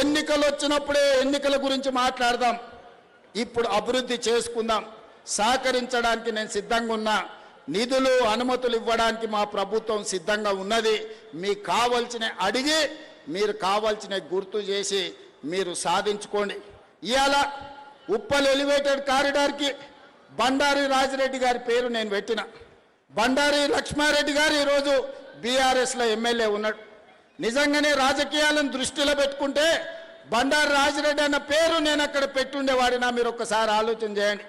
ఎన్నికలు వచ్చినప్పుడే ఎన్నికల గురించి మాట్లాడదాం, ఇప్పుడు అభివృద్ధి చేసుకుందాం, సహకరించడానికి నేను సిద్ధంగా ఉన్నా, నిధులు అనుమతులు ఇవ్వడానికి మా ప్రభుత్వం సిద్ధంగా ఉన్నది. మీకు కావాల్సిన అడిగి మీరు కావాల్సిన గుర్తు చేసి మీరు సాధించుకోండి. ఇవాళ ఉప్పల్ ఎలివేటెడ్ కారిడార్కి బండారి రాజిరెడ్డి గారి పేరు నేను పెట్టిన. బండారి లక్ష్మారెడ్డి గారు ఈరోజు బీఆర్ఎస్లో ఎమ్మెల్యే ఉన్నాడు. నిజంగానే రాజకీయాలను దృష్టిలో పెట్టుకుంటే బండారి రాజిరెడ్డి అన్న పేరు నేను అక్కడ పెట్టుండేవాడినా మీరు ఒక్కసారి ఆలోచన చేయండి.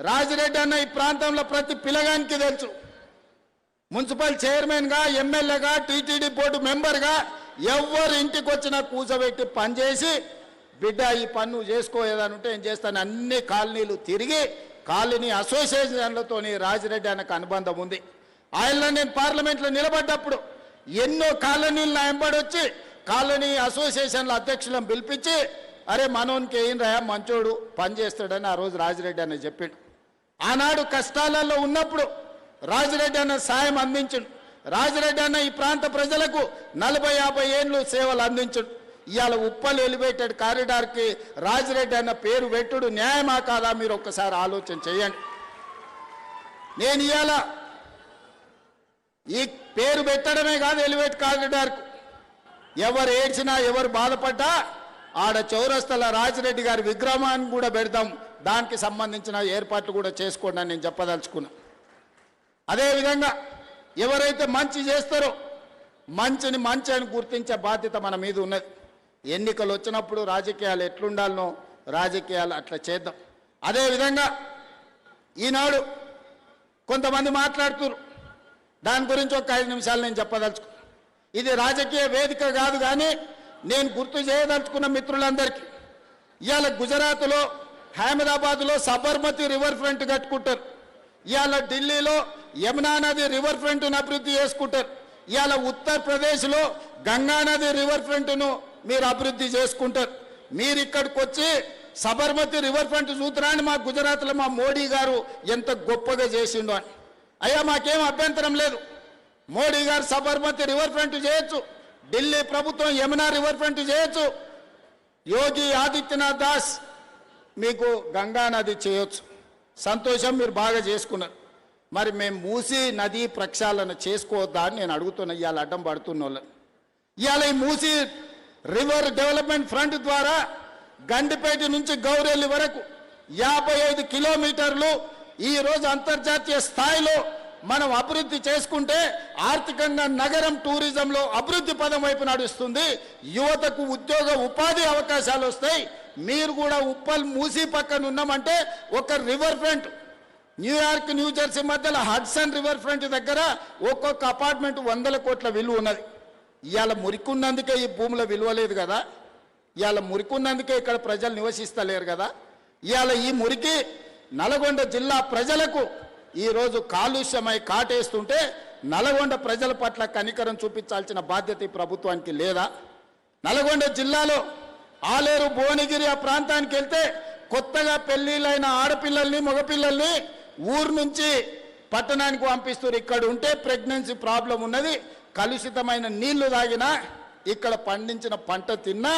రాజిరెడ్డి అన్న ఈ ప్రాంతంలో ప్రతి పిల్లగానికి తెలుసు. మున్సిపల్ చైర్మన్గా, ఎమ్మెల్యేగా, టీటీడీ బోర్డు మెంబర్గా ఎవరు ఇంటికి వచ్చినా కూర్చోబెట్టి పనిచేసి బిడ్డ ఈ పన్ను చేసుకోలేదనుంటే ఏం చేస్తాను అన్ని కాలనీలు తిరిగి కాలనీ అసోసియేషన్లతో రాజిరెడ్డి అన్నకు అనుబంధం ఉంది. ఆయనలో నేను పార్లమెంట్లో నిలబడ్డప్పుడు ఎన్నో కాలనీలు నా వెంబడి వచ్చి కాలనీ అసోసియేషన్ల అధ్యక్షులను పిలిపించి అరే మనోనికి ఏం రా మంచోడు పనిచేస్తాడని ఆ రోజు రాజిరెడ్డి అన్న చెప్పిండు. ఆనాడు కష్టాలలో ఉన్నప్పుడు రాజిరెడ్డి అన్న సాయం అందించుడు. రాజిరెడ్డి అన్న ఈ ప్రాంత ప్రజలకు 40-50 ఏళ్ళు సేవలు అందించుడు. ఇవాళ ఉప్పల్ ఎలివేటెడ్ కారిడార్కి రాజిరెడ్డి అన్న పేరు పెట్టుడు న్యాయమా కాదా మీరు ఒక్కసారి ఆలోచన చేయండి. నేను ఇవాళ ఈ పేరు పెట్టడమే కాదు, ఎలివేట్ కారిడార్కు ఎవరు ఏడ్చినా ఎవరు బాధపడ్డా ఆడ చౌరస్తల రాజిరెడ్డి గారి విగ్రహాన్ని కూడా పెడతాం, దానికి సంబంధించిన ఏర్పాట్లు కూడా చేసుకోండి అని నేను చెప్పదలుచుకున్నా. అదేవిధంగా ఎవరైతే మంచి చేస్తారో మంచిని మంచి అని గుర్తించే బాధ్యత మన మీద ఉన్నది. ఎన్నికలు వచ్చినప్పుడు రాజకీయాలు ఎట్లుండాలనో రాజకీయాలు అట్లా చేద్దాం. అదేవిధంగా ఈనాడు కొంతమంది మాట్లాడుతున్నారు, దాని గురించి ఒక 5 నిమిషాలు నేను చెప్పదలుచుకున్నాను. ఇది రాజకీయ వేదిక కాదు, కానీ నేను గుర్తు చేయదలుచుకున్న మిత్రులందరికీ ఇవాళ గుజరాత్లో అహ్మదాబాద్లో సబర్మతి రివర్ ఫ్రంట్ కట్టుకుంటారు. ఇవాళ ఢిల్లీలో యమునా నది రివర్ ఫ్రంట్ను అభివృద్ధి చేసుకుంటారు. ఇవాళ ఉత్తరప్రదేశ్లో గంగా నది రివర్ ఫ్రంట్ను మీరు అభివృద్ధి చేసుకుంటారు. మీరు ఇక్కడికి వచ్చి సబర్మతి రివర్ ఫ్రంట్ చూతురాని మా గుజరాత్లో మా మోడీ గారు ఎంత గొప్పగా చేసిండు అని. అయ్యా మాకేం అభ్యంతరం లేదు, మోడీ గారు సబర్మతి రివర్ ఫ్రంట్ చేయొచ్చు, ఢిల్లీ ప్రభుత్వం యమునా రివర్ ఫ్రంట్ చేయొచ్చు, యోగి ఆదిత్యనాథ్ దాస్ మీకు గంగా నది చేయొచ్చు. సంతోషం, మీరు బాగా చేసుకున్నారు. మరి మేము మూసీ నది ప్రక్షాళన చేసుకోవద్దా అని నేను అడుగుతున్నా. ఇవాళ అడ్డం పడుతున్న వాళ్ళని ఇవాళ ఈ మూసీ రివర్ డెవలప్మెంట్ ఫ్రంట్ ద్వారా గండిపేట నుంచి గౌరెల్లి వరకు 55 కిలోమీటర్లు ఈరోజు అంతర్జాతీయ స్థాయిలో మనం అభివృద్ధి చేసుకుంటే ఆర్థికంగా నగరం టూరిజంలో అభివృద్ధి పదం వైపు నడుస్తుంది. యువతకు ఉద్యోగ ఉపాధి అవకాశాలు వస్తాయి. మీరు కూడా ఉప్పల్ మూసీ పక్కన ఉన్నామంటే ఒక రివర్ ఫ్రంట్ న్యూయార్క్ న్యూజెర్సీ మధ్యలో హడ్సన్ రివర్ ఫ్రంట్ దగ్గర ఒక్కొక్క అపార్ట్మెంట్ 100 కోట్ల విలువ ఉన్నది. ఇవాళ మురికున్నందుకే ఈ భూముల విలువ లేదు కదా, ఇవాళ మురికున్నందుకే ఇక్కడ ప్రజలు నివసిస్తలేరు కదా. ఇవాళ ఈ మురికి నల్గొండ జిల్లా ప్రజలకు ఈరోజు కాలుష్యమై కాటేస్తుంటే నల్గొండ ప్రజల పట్ల కనికరం చూపించాల్సిన బాధ్యత ఈ ప్రభుత్వానికి లేదా? నల్గొండ జిల్లాలో ఆలేరు భువనగిరి ఆ ప్రాంతానికి వెళ్తే కొత్తగా పెళ్లిళ్ళైన ఆడపిల్లల్ని మగపిల్లల్ని ఊరు నుంచి పట్టణానికి పంపిస్తారు. ఇక్కడ ఉంటే ప్రెగ్నెన్సీ ప్రాబ్లం ఉన్నది, కలుషితమైన నీళ్లు తాగినా ఇక్కడ పండించిన పంట తిన్నా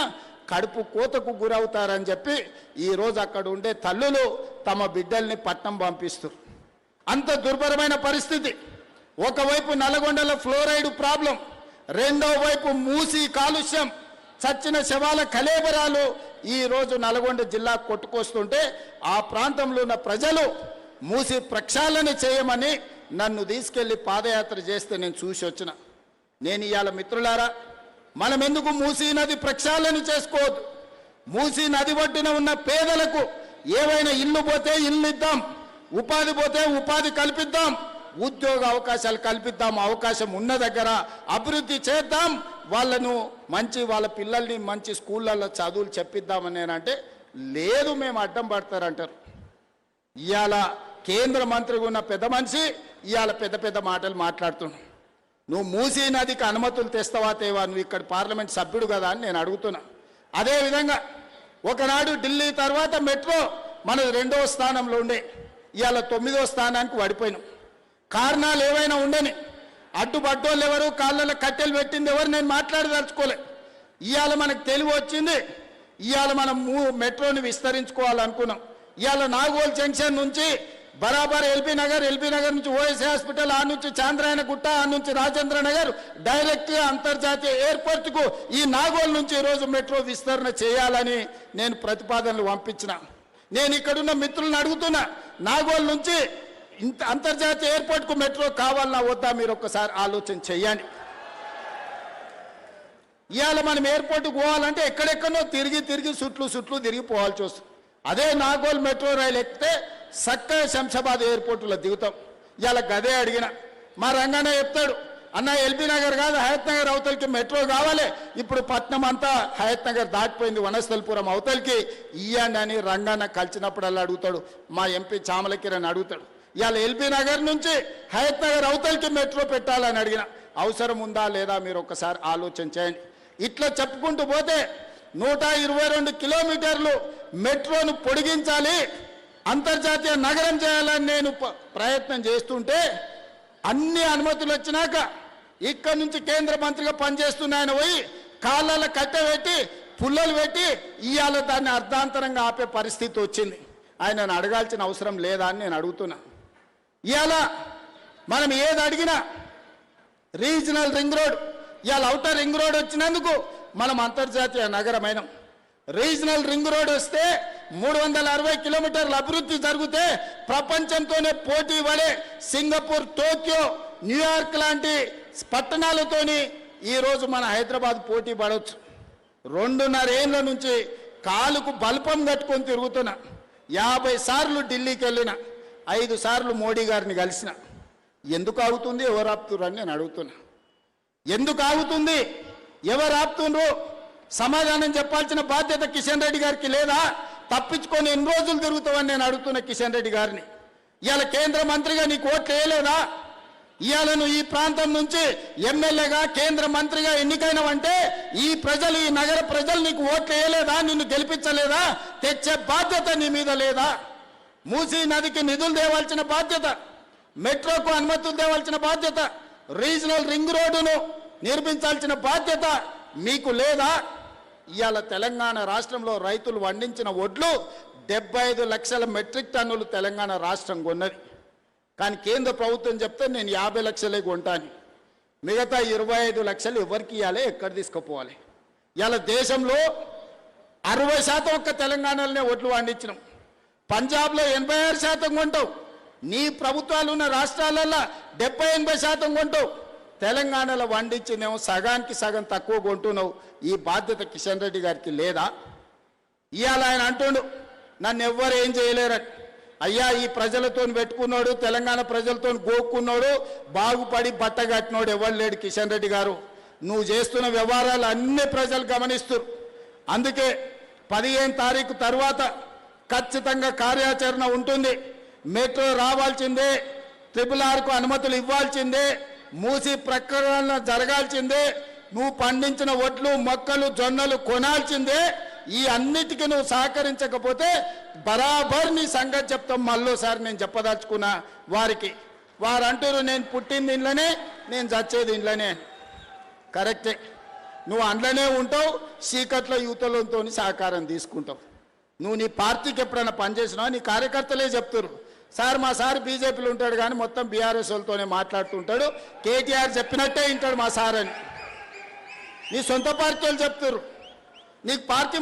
కడుపు కోతకు గురవుతారని చెప్పి ఈరోజు అక్కడ ఉండే తల్లులు తమ బిడ్డల్ని పట్నం పంపిస్తారు. అంత దుర్భరమైన పరిస్థితి. ఒకవైపు నల్గొండలో ఫ్లోరైడ్ ప్రాబ్లం, రెండో వైపు మూసి కాలుష్యం, చచ్చిన శవాల కలేబరాలు ఈరోజు నల్గొండ జిల్లా కొట్టుకొస్తుంటే ఆ ప్రాంతంలో ఉన్న ప్రజలు మూసి ప్రక్షాళన చేయమని నన్ను తీసుకెళ్లి పాదయాత్ర చేస్తే నేను చూసి వచ్చిన. నేను ఇవాళ మిత్రులారా, మనం ఎందుకు మూసీ నది ప్రక్షాళన చేసుకోవద్దు? మూసీ నది ఒడ్డున ఉన్న పేదలకు ఏవైనా ఇల్లు పోతే ఇల్లు ఇద్దాం, ఉపాధి పోతే ఉపాధి కల్పిద్దాం, ఉద్యోగ అవకాశాలు కల్పిద్దాం. అవకాశం ఉన్న దగ్గర అభివృద్ధి చేద్దాం, వాళ్ళను మంచి వాళ్ళ పిల్లల్ని మంచి స్కూళ్ళల్లో చదువులు చెప్పిద్దామని నేనంటే లేదు, మేము అడ్డం పడతారంటారు. ఇవాళ కేంద్ర మంత్రిగా ఉన్న పెద్ద మనిషి ఇవాళ పెద్ద పెద్ద మాటలు మాట్లాడుతున్నాడు. నువ్వు మూసీ నదికి అనుమతులు తెస్తావా తేవా, నువ్వు ఇక్కడ పార్లమెంట్ సభ్యుడు కదా అని నేను అడుగుతున్నా. అదేవిధంగా ఒకనాడు ఢిల్లీ తర్వాత మెట్రో మనది 2వ స్థానంలో ఉండే, ఇవాళ 9వ స్థానానికి పడిపోయినాం. కారణాలు ఏవైనా ఉండని, అడ్డుపడ్డోళ్ళు ఎవరు, కాళ్ళలో కట్టెలు పెట్టింది ఎవరు, నేను మాట్లాడదలుచుకోలే. ఇవాళ మనకు తెలివి వచ్చింది. ఇవాళ మనం మెట్రోని విస్తరించుకోవాలనుకున్నాం. ఇవాళ నాగోల్ జంక్షన్ నుంచి బరాబర్ ఎల్బీ నగర్ నుంచి ఓఎస్ఏ హాస్పిటల్, ఆ నుంచి చాంద్రాయణ గుట్ట, ఆ నుంచి రాజేంద్ర నగర్ డైరెక్ట్గా అంతర్జాతీయ ఎయిర్పోర్ట్కు ఈ నాగోల్ నుంచి ఈరోజు మెట్రో విస్తరణ చేయాలని నేను ప్రతిపాదనలు పంపించిన. నేను ఇక్కడున్న మిత్రులను అడుగుతున్నా, నాగోల్ నుంచి అంతర్జాతీయ ఎయిర్పోర్ట్కు మెట్రో కావాలన్నా వద్దా? మీరు ఒక్కసారి ఆలోచన చెయ్యండి. ఇవాళ మనం ఎయిర్పోర్ట్కి పోవాలంటే ఎక్కడెక్కడో తిరిగి చుట్లు తిరిగి పోవాల్సి వస్తుంది. అదే నాగోల్ మెట్రో రైలు ఎక్కితే చక్కగా శంషాబాద్ ఎయిర్పోర్టులో దిగుతాం. ఇవాళ గదే అడిగిన మా రంగన్న చెప్తాడు, అన్న ఎల్బీ నగర్ కాదు హయత్ నగర్ అవతలికి మెట్రో కావాలి, ఇప్పుడు పట్నం అంతా హయత్ నగర్ దాటిపోయింది, వనస్థలపురం అవతలికి ఇయ్యండి అని రంగన్న కలిసినప్పుడల్లా అడుగుతాడు. మా ఎంపీ చామల కిరణ్ అడుగుతాడు, ఇవాళ ఎల్బీ నగర్ నుంచి హయత్ నగర్ అవతలికి మెట్రో పెట్టాలని అడిగిన. అవసరం ఉందా లేదా మీరు ఒక్కసారి ఆలోచన చేయండి. ఇట్లా చెప్పుకుంటూ పోతే 122 కిలోమీటర్లు మెట్రోను పొడిగించాలి, అంతర్జాతీయ నగరం చేయాలని నేను ప్రయత్నం చేస్తుంటే అన్ని అనుమతులు వచ్చినాక ఇక్కడ నుంచి కేంద్ర మంత్రిగా పనిచేస్తున్న ఆయన పోయి కాళ్ళ కట్టెపెట్టి పుల్లలు పెట్టి ఇవాళ దాన్ని అర్ధాంతరంగా ఆపే పరిస్థితి వచ్చింది. ఆయనను అడగాల్సిన అవసరం లేదా అని నేను అడుగుతున్నా. ఇవాళ మనం ఏది అడిగినా రీజనల్ రింగ్ రోడ్, ఇవాళ ఔటర్ రింగ్ రోడ్ వచ్చినందుకు మనం అంతర్జాతీయ నగరమైనం. రీజనల్ రింగ్ రోడ్ వస్తే 360 కిలోమీటర్ల అభివృద్ధి జరిగితే ప్రపంచంతోనే పోటీ పడే సింగపూర్, టోక్యో, న్యూయార్క్ లాంటి పట్టణాలతోని ఈరోజు మన హైదరాబాద్ పోటీ పడవచ్చు. 2.5 ఏళ్ళ నుంచి కాలుకు బల్పం కట్టుకొని తిరుగుతున్నా. 50 సార్లు ఢిల్లీకి వెళ్ళిన, 5 సార్లు మోడీ గారిని కలిసిన. ఎందుకు ఆగుతుంది, ఎవరు ఆపుతున్నారు అని నేను అడుగుతున్నా. ఎందుకు ఆగుతుంది, ఎవరు ఆపుతుండ్రు? సమాధానం చెప్పాల్సిన బాధ్యత కిషన్ రెడ్డి గారికి లేదా? తప్పించుకొని ఎన్ని రోజులు తిరుగుతావని నేను అడుగుతున్న కిషన్ రెడ్డి గారిని. ఇవాళ కేంద్ర మంత్రిగా నీకు ఓట్లు వేయలేదా? ఇవాళ నువ్వు ఈ ప్రాంతం నుంచి ఎమ్మెల్యేగా కేంద్ర మంత్రిగా ఎన్నికైనవంటే ఈ ప్రజలు, ఈ నగర ప్రజలు నీకు ఓట్లు వేయలేదా? నిన్ను గెలిపించలేదా? తెచ్చే బాధ్యత నీ మీద లేదా? మూసీ నదికి నిధులు తేవాల్సిన బాధ్యత, మెట్రోకు అనుమతులు తేవాల్సిన బాధ్యత, రీజనల్ రింగ్ రోడ్డును నిర్మించాల్సిన బాధ్యత మీకు లేదా? ఇవాళ తెలంగాణ రాష్ట్రంలో రైతులు పండించిన వడ్లు 75 లక్షల మెట్రిక్ టన్నులు తెలంగాణ రాష్ట్రం కొన్నది. కానీ కేంద్ర ప్రభుత్వం చెప్తే నేను 50 లక్షలే కొంటాను, మిగతా 25 లక్షలు ఎవరికి ఇవ్వాలి, ఎక్కడ తీసుకుపోవాలి? ఇవాళ దేశంలో 60% ఒక్క తెలంగాణలోనే వడ్లు పండించినాం. పంజాబ్లో 86% కొంటావు, నీ ప్రభుత్వాలు ఉన్న రాష్ట్రాలలో 70-80% కొంటావు. తెలంగాణలో వండించినేమో సగానికి సగం తక్కువ కొంటున్నావు. ఈ బాధ్యత కిషన్ రెడ్డి గారికి లేదా? ఇవాళ ఆయన అంటుండు నన్ను ఎవ్వరు ఏం చేయలేరని. అయ్యా, ఈ ప్రజలతో పెట్టుకున్నాడు, తెలంగాణ ప్రజలతో గోక్కున్నాడు, బాగుపడి బట్ట కట్టినోడు ఎవరు లేడు కిషన్ రెడ్డి గారు. నువ్వు చేస్తున్న వ్యవహారాలు అన్ని ప్రజలు గమనిస్తారు. అందుకే 15 తారీఖు తర్వాత ఖచ్చితంగా కార్యాచరణ ఉంటుంది. మెట్రో రావాల్సిందే, RRRకు అనుమతులు ఇవ్వాల్సిందే, మూసి ప్రకటన జరగాల్సిందే, నువ్వు పండించిన వడ్లు, మొక్కలు, జొన్నలు కొనాల్సిందే. ఈ అన్నిటికీ నువ్వు సహకరించకపోతే బరాబర్ నీ సంగతి చెప్తాం. మళ్ళోసారి నేను చెప్పదలుచుకున్నా వారికి. వారు అంటారు నేను పుట్టింది ఇంట్లోనే, నేను చచ్చేది ఇంట్లోనే. కరెక్టే, నువ్వు అందులోనే ఉంటావు, చీకట్లో యువతలతో సహకారం తీసుకుంటావు. నువ్వు నీ పార్టీకి ఎప్పుడైనా పనిచేసినావు, నీ కార్యకర్తలే చెప్తారు, సార్ మా సార్ బీజేపీలో ఉంటాడు కానీ మొత్తం బీఆర్ఎస్ వాళ్ళతోనే మాట్లాడుతుంటాడు, కేటీఆర్ చెప్పినట్టే వింటాడు మా సార్ అని. నీ సొంత పార్టీ వాళ్ళు చెప్తారు. నీకు పార్టీ